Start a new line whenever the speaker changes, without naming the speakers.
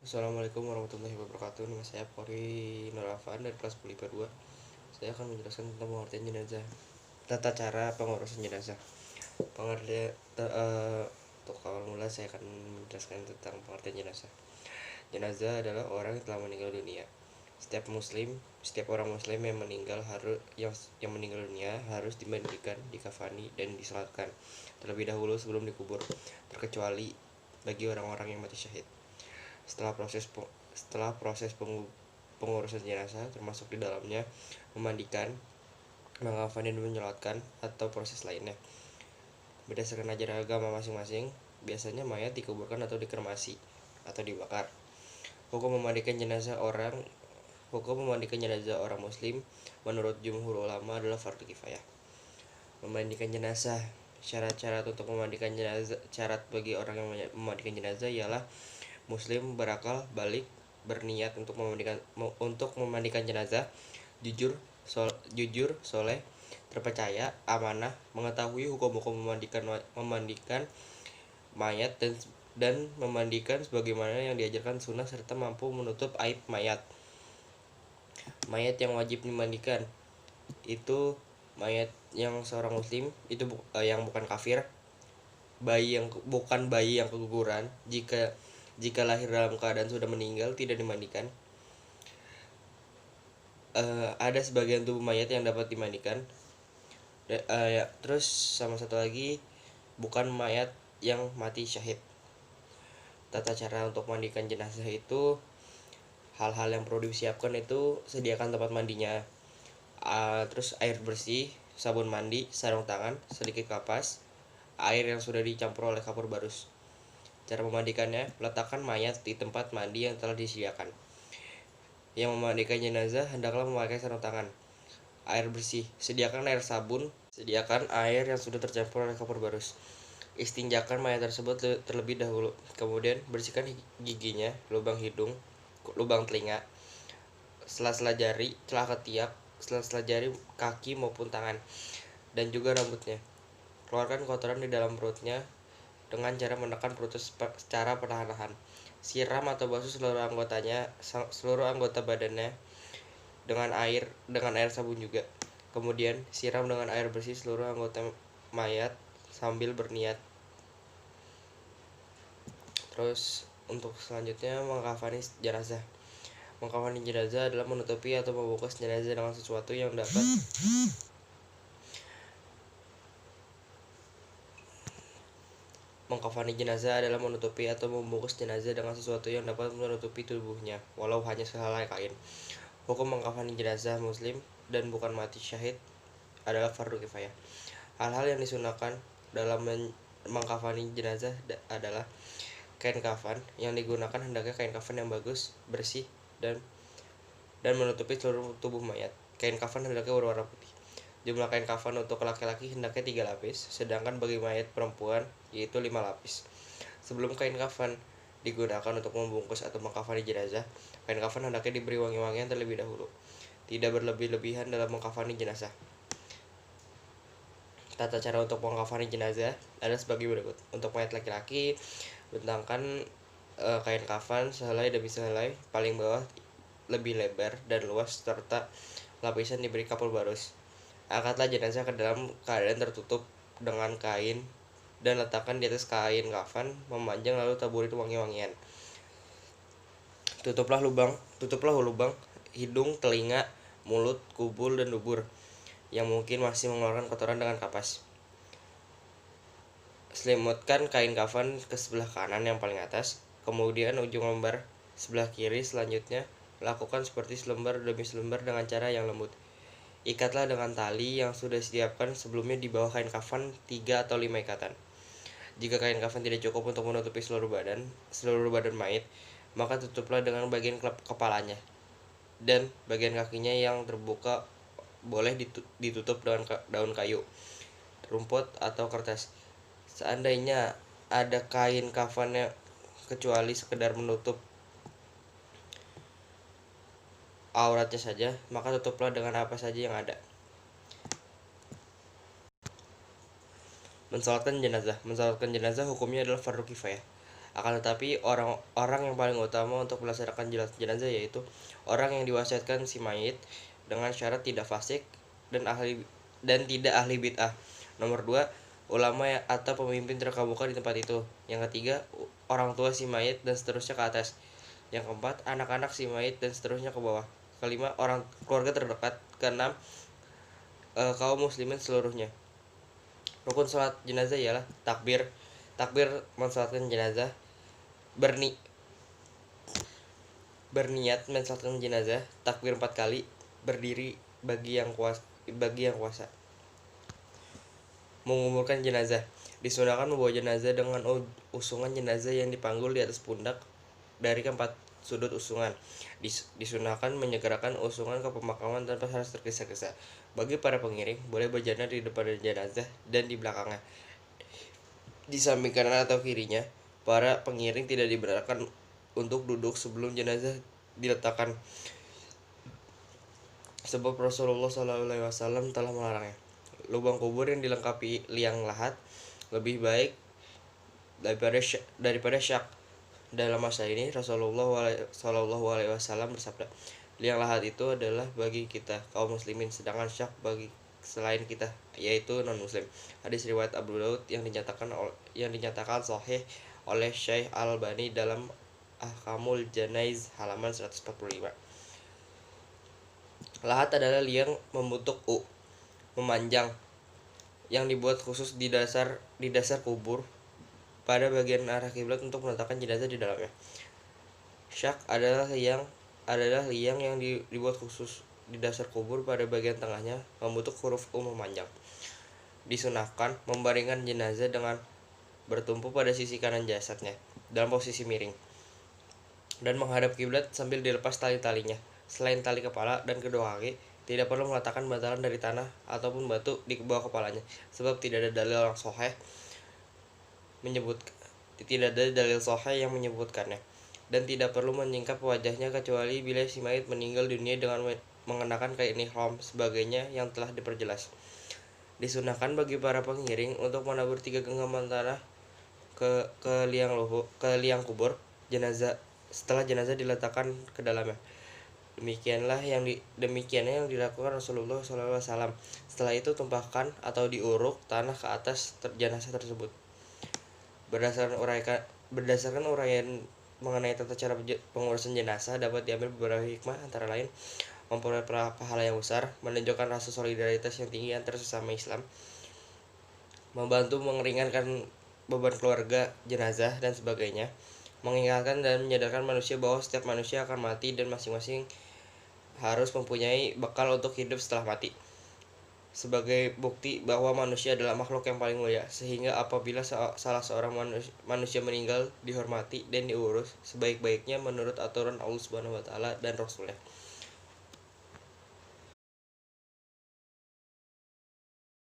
Assalamualaikum warahmatullahi wabarakatuh. Nama saya Pori Nurafan dari kelas 10 IPA 2. Saya akan menjelaskan tentang pengertian jenazah. Tata cara pengurusan jenazah. Pengertian untuk awal mula saya akan menjelaskan tentang pengertian jenazah. Jenazah adalah orang yang telah meninggal dunia. Setiap orang muslim yang meninggal dunia harus dimandikan, dikafani dan disolatkan terlebih dahulu sebelum dikubur, terkecuali bagi orang-orang yang mati syahid. Setelah proses pengurusan jenazah termasuk di dalamnya memandikan, mengkafani dan menyolatkan atau proses lainnya. Berdasarkan ajaran agama masing-masing, biasanya mayat dikuburkan atau dikremasi atau dibakar. Hukum memandikan jenazah orang muslim menurut jumhur ulama adalah fardu kifayah. Memandikan jenazah. Syarat-syarat untuk memandikan jenazah. Syarat bagi orang yang memandikan jenazah ialah muslim, berakal, balik, berniat untuk memandikan jenazah, jujur, soleh, terpercaya, amanah, mengetahui hukum-hukum memandikan mayat dan memandikan sebagaimana yang diajarkan sunnah, serta mampu menutup aib mayat. Mayat yang wajib dimandikan itu mayat yang seorang muslim, itu yang bukan kafir, bukan bayi yang keguguran. Jika lahir dalam keadaan sudah meninggal tidak dimandikan. Ada sebagian tubuh mayat yang dapat dimandikan. Terus sama satu lagi, bukan mayat yang mati syahid. Tata cara untuk mandikan jenazah itu, hal-hal yang perlu disiapkan itu sediakan tempat mandinya, terus air bersih, sabun mandi, sarung tangan, sedikit kapas, air yang sudah dicampur oleh kapur barus. Cara memandikannya, letakkan mayat di tempat mandi yang telah disediakan. Yang memandikan jenazah hendaklah memakai sarung tangan, air bersih, sediakan air sabun, sediakan air yang sudah tercampur oleh kapur barus. Istinjakan mayat tersebut terlebih dahulu, kemudian bersihkan giginya, lubang hidung, lubang telinga, sela-sela jari, celah ketiak, sela-sela jari kaki maupun tangan, dan juga rambutnya. Keluarkan kotoran di dalam perutnya dengan cara menekan perutnya secara perlahan-lahan. Siram atau basuh seluruh anggota badannya dengan air sabun juga. Kemudian siram dengan air bersih seluruh anggota mayat sambil berniat. Terus untuk selanjutnya, mengkafani jenazah. Mengkafani jenazah adalah menutupi atau membungkus jenazah dengan sesuatu yang dapat Mengkafani jenazah adalah menutupi atau membungkus jenazah dengan sesuatu yang dapat menutupi tubuhnya, walau hanya sehelai kain. Hukum mengkafani jenazah muslim dan bukan mati syahid adalah fardu kifayah. Hal-hal yang disunahkan dalam mengkafani jenazah adalah kain kafan. Yang digunakan hendaknya kain kafan yang bagus, bersih, dan menutupi seluruh tubuh mayat. Kain kafan hendaknya berwarna putih. Jumlah kain kafan untuk laki-laki hendaknya 3 lapis, sedangkan bagi mayat perempuan yaitu 5 lapis. Sebelum kain kafan digunakan untuk membungkus atau mengkafani jenazah, kain kafan hendaknya diberi wangi-wangian terlebih dahulu. Tidak berlebih-lebihan dalam mengkafani jenazah. Tata cara untuk mengkafani jenazah adalah sebagai berikut. Untuk mayat laki-laki, bentangkan kain kafan sehelai demi sehelai, paling bawah lebih lebar dan luas, serta lapisan diberi kapur barus. Angkatlah jenazah ke dalam keadaan tertutup dengan kain dan letakkan di atas kain kafan memanjang, lalu taburi wangi-wangian. Tutuplah lubang hidung, telinga, mulut, kubul, dan dubur yang mungkin masih mengeluarkan kotoran dengan kapas. Selimutkan kain kafan ke sebelah kanan yang paling atas, kemudian ujung lembar sebelah kiri. Selanjutnya, lakukan seperti selembar demi selembar dengan cara yang lembut. Ikatlah dengan tali yang sudah disiapkan sebelumnya di bawah kain kafan 3 atau 5 ikatan. Jika kain kafan tidak cukup untuk menutupi seluruh badan mayat, maka tutuplah dengan bagian kepalanya, dan bagian kakinya yang terbuka boleh ditutup dengan daun kayu, rumput, atau kertas. Seandainya ada kain kafannya kecuali sekedar menutup auratnya saja, maka tutuplah dengan apa saja yang ada. Mensolatkan jenazah hukumnya adalah fardu kifayah. Akan tetapi orang-orang yang paling utama untuk melaksanakan jenazah yaitu orang yang diwasiatkan si mayit dengan syarat tidak fasik dan tidak ahli bid'ah. Nomor 2, ulama atau pemimpin terkemuka di tempat itu. Yang ketiga, orang tua si mayit dan seterusnya ke atas. Yang keempat, anak-anak si mayit dan seterusnya ke bawah. Kelima, orang keluarga terdekat. Keenam, kaum muslimin seluruhnya. Rukun salat jenazah ialah takbir mensalatkan jenazah, berniat mensalatkan jenazah, takbir 4 kali, berdiri bagi yang kuasa. Menguburkan jenazah. Disunahkan membawa jenazah dengan usungan jenazah yang dipanggul di atas pundak dari keempat sudut usungan. Disunahkan menyegerakan usungan ke pemakaman tanpa harus tergesa-gesa. Bagi para pengiring, boleh berjalan di depan jenazah dan di belakangnya. Di samping kanan atau kirinya, para pengiring tidak dibenarkan untuk duduk sebelum jenazah diletakkan, sebab Rasulullah SAW telah melarangnya. Lubang kubur yang dilengkapi liang lahat lebih baik daripada syak. Dalam masa ini Rasulullah SAW bersabda, liang lahat itu adalah bagi kita kaum muslimin, sedangkan syak bagi selain kita, yaitu non muslim. Hadis riwayat Abu Daud yang dinyatakan sahih oleh Syekh Al-Albani dalam Ahkamul Janaiz halaman 145. Lahat adalah liang membentuk U, memanjang, yang dibuat khusus di dasar kubur pada bagian arah kiblat untuk meletakkan jenazah di dalamnya. Syak adalah liang yang dibuat khusus di dasar kubur pada bagian tengahnya, membentuk huruf U memanjang. Disunahkan membaringkan jenazah dengan bertumpu pada sisi kanan jasadnya dalam posisi miring dan menghadap kiblat sambil dilepas tali-talinya. Selain tali kepala dan kedua kaki, tidak perlu meletakkan bantalan dari tanah ataupun batu di bawah kepalanya, sebab tidak ada dalil yang menyebutkannya, dan tidak perlu menyingkap wajahnya kecuali bila si mayit meninggal dunia dengan mengenakan kain ihram sebagainya yang telah diperjelas. Disunahkan bagi para pengiring untuk menabur 3 genggaman tanah ke liang kubur jenazah setelah jenazah diletakkan ke dalamnya. Demikiannya yang dilakukan Rasulullah SAW. Setelah itu tumpahkan atau diuruk tanah ke atas jenazah tersebut. Berdasarkan uraian mengenai tata cara pengurusan jenazah dapat diambil beberapa hikmah, antara lain memperoleh pahala yang besar, menunjukkan rasa solidaritas yang tinggi antar sesama Islam, membantu meringankan beban keluarga jenazah dan sebagainya, mengingatkan dan menyadarkan manusia bahwa setiap manusia akan mati dan masing-masing harus mempunyai bekal untuk hidup setelah mati, sebagai bukti bahwa manusia adalah makhluk yang paling mulia, sehingga apabila salah seorang manusia meninggal, dihormati dan diurus sebaik-baiknya menurut aturan Allah Subhanahu wa taala dan Rasulnya.